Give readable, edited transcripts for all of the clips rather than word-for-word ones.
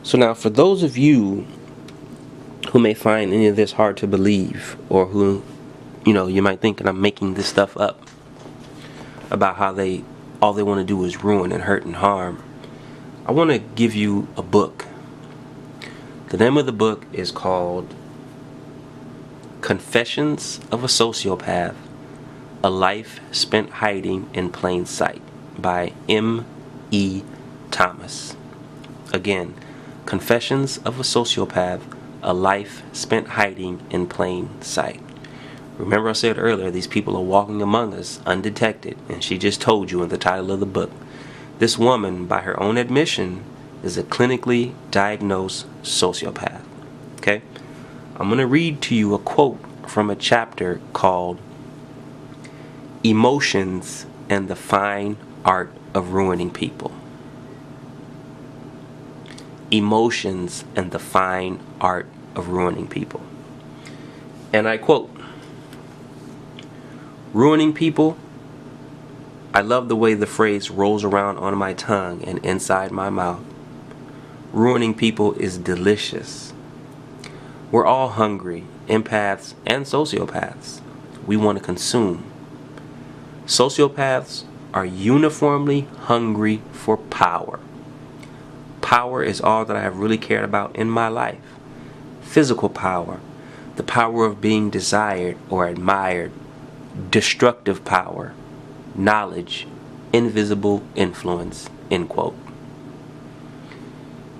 So now, for those of you who may find any of this hard to believe, or who, you might think that I'm making this stuff up about how all they want to do is ruin and hurt and harm, I want to give you a book. The name of the book is called Confessions of a Sociopath, A Life Spent Hiding in Plain Sight by M.E. Thomas. Again, Confessions of a Sociopath, A Life Spent Hiding in Plain Sight. Remember I said earlier, these people are walking among us undetected, and she just told you in the title of the book. This woman, by her own admission, is a clinically diagnosed sociopath. Okay? I'm going to read to you a quote from a chapter called Emotions and the Fine Art of Ruining People. Emotions and the Fine Art of Ruining People. And I quote, "Ruining people, I love the way the phrase rolls around on my tongue and inside my mouth. Ruining people is delicious. We're all hungry, empaths and sociopaths. We want to consume. Sociopaths are uniformly hungry for power. Power is all that I have really cared about in my life. Physical power, the power of being desired or admired, destructive power, knowledge, invisible influence," end quote.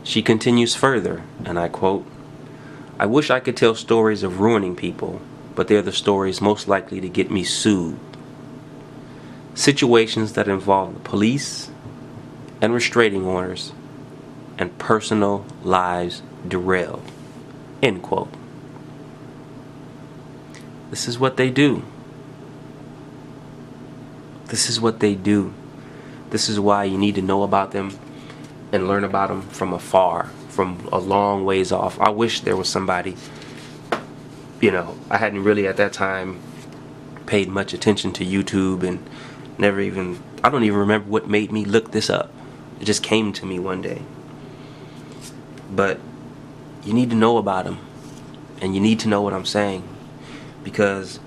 She continues further, and I quote, "I wish I could tell stories of ruining people, but they're the stories most likely to get me sued. Situations that involve the police and restraining orders and personal lives derailed," end quote. This is what they do. This is what they do. This is why you need to know about them and learn about them from afar, from a long ways off. I wish there was somebody, I hadn't really at that time paid much attention to YouTube, and I don't even remember what made me look this up. It just came to me one day. But you need to know about them, and you need to know what I'm saying, because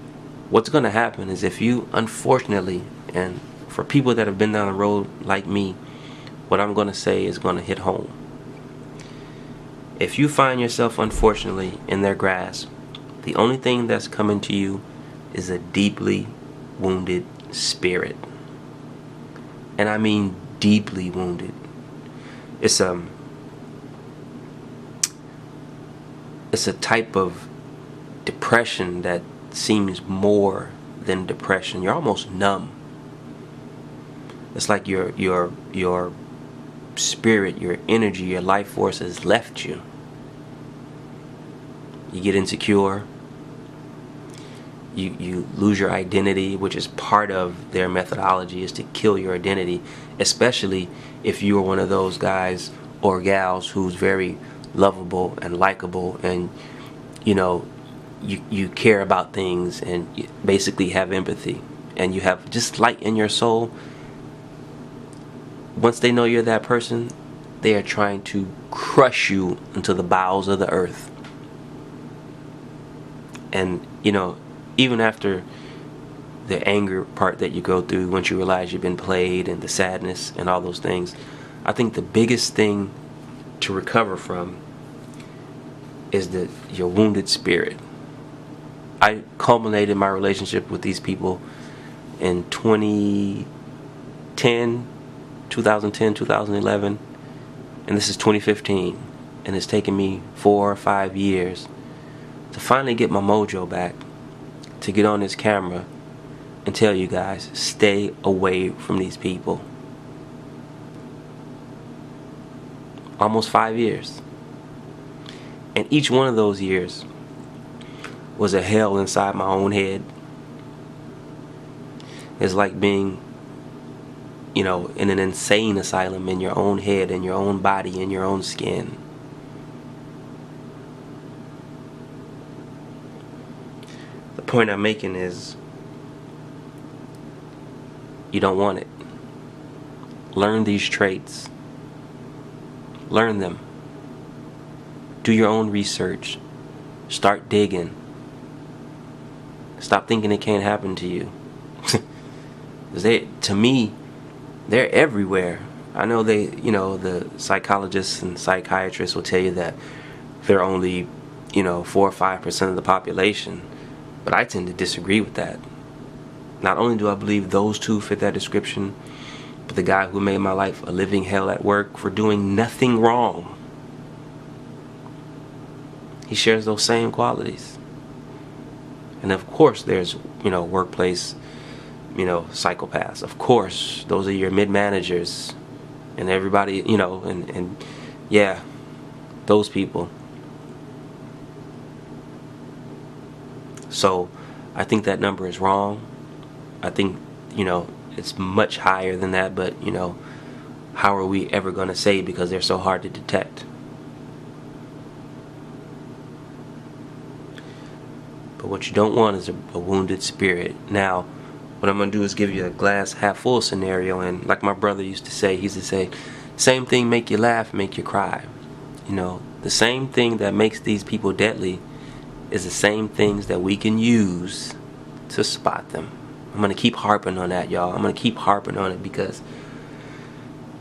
what's going to happen is, if you, unfortunately, and for people that have been down the road like me, what I'm going to say is going to hit home. If you find yourself, unfortunately, in their grasp, the only thing that's coming to you is a deeply wounded spirit. And I mean deeply wounded. It's a type of depression that seems more than depression. You're almost numb. It's like your spirit, your energy, your life force has left you. You get insecure. You lose your identity, which is part of their methodology, is to kill your identity, especially if you're one of those guys or gals who's very lovable and likable, and you care about things, and you basically have empathy, and you have just light in your soul. Once they know you're that person, they are trying to crush you into the bowels of the earth. And even after the anger part that you go through, once you realize you've been played, and the sadness and all those things, I think the biggest thing to recover from is your wounded spirit. I culminated my relationship with these people in 2010, 2011, and this is 2015, and it's taken me 4 or 5 years to finally get my mojo back, to get on this camera and tell you guys, stay away from these people. Almost 5 years. And each one of those years was a hell inside my own head. It's like being, in an insane asylum in your own head, in your own body, in your own skin. The point I'm making is, you don't want it. Learn these traits. Learn them. Do your own research. Start digging. Stop thinking it can't happen to you. 'Cause to me, they're everywhere. I know the psychologists and psychiatrists will tell you that they're only, 4 or 5% of the population. But I tend to disagree with that. Not only do I believe those two fit that description, but the guy who made my life a living hell at work for doing nothing wrong, he shares those same qualities. And of course there's, workplace, psychopaths. Of course, those are your mid-managers and everybody, and yeah, those people. So I think that number is wrong. I think, it's much higher than that, but, how are we ever going to say because they're so hard to detect? But what you don't want is a wounded spirit. Now, what I'm going to do is give you a glass half full scenario, and like my brother used to say, he used to say, same thing make you laugh, make you cry. The same thing that makes these people deadly is the same things that we can use to spot them. I'm going to keep harping on that, y'all. I'm going to keep harping on it because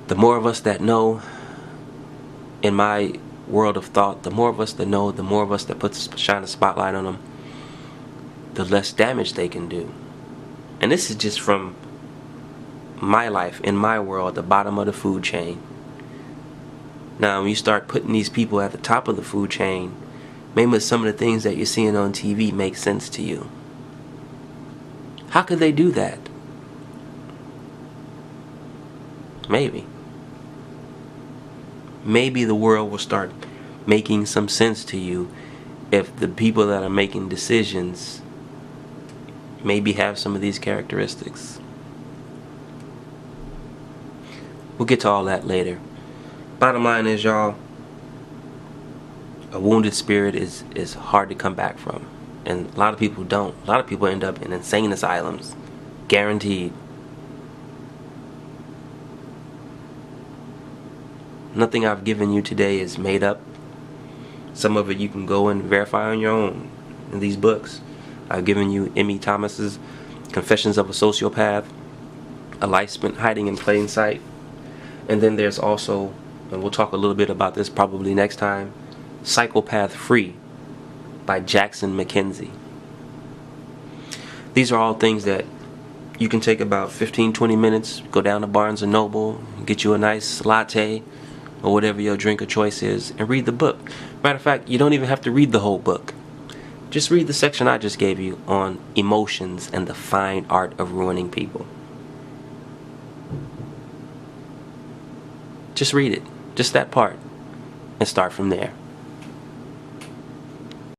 the more of us that know, in my world of thought, the more of us that know, the more of us that shine a spotlight on them, the less damage they can do. And this is just from my life, in my world, the bottom of the food chain. Now, when you start putting these people at the top of the food chain, maybe some of the things that you're seeing on TV make sense to you. How could they do that? Maybe the world will start making some sense to you if the people that are making decisions maybe have some of these characteristics. We'll get to all that later. Bottom line is, y'all, a wounded spirit is hard to come back from. And a lot of people don't. A lot of people end up in insane asylums. Guaranteed. Nothing I've given you today is made up. Some of it you can go and verify on your own in these books. I've given you Emmy Thomas's Confessions of a Sociopath, A Life Spent Hiding in Plain Sight. And then there's also, and we'll talk a little bit about this probably next time, Psychopath Free by Jackson Mackenzie. These are all things that you can take about 15-20 minutes, go down to Barnes & Noble, get you a nice latte or whatever your drink of choice is, and read the book. Matter of fact, you don't even have to read the whole book. Just read the section I just gave you on emotions and the fine art of ruining people. Just read it, just that part, and start from there.